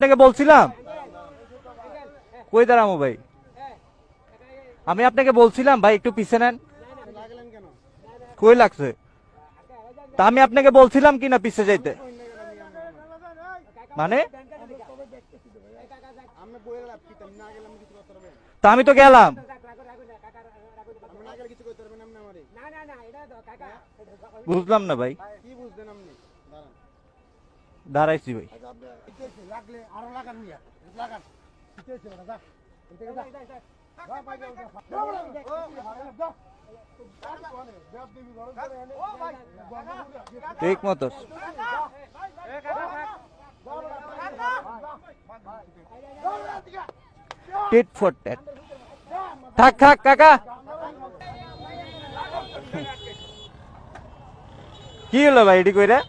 আপনাকে বলছিলাম কই দাঁড়ামো ভাই, আমি আপনাকে বলছিলাম ভাই একটু পিছে নেন। কই লাগছে? তা আমি আপনাকে বলছিলাম কি না পিছে যাইতে, মানে তা আমি তো গেলাম। বুঝলাম না ভাই, দাঁড়াইছি ভাই। ঠিক মতো টিট ফর ট্যাট। থাক থাক কাকা, কি হলো ভাই এটি কইরা?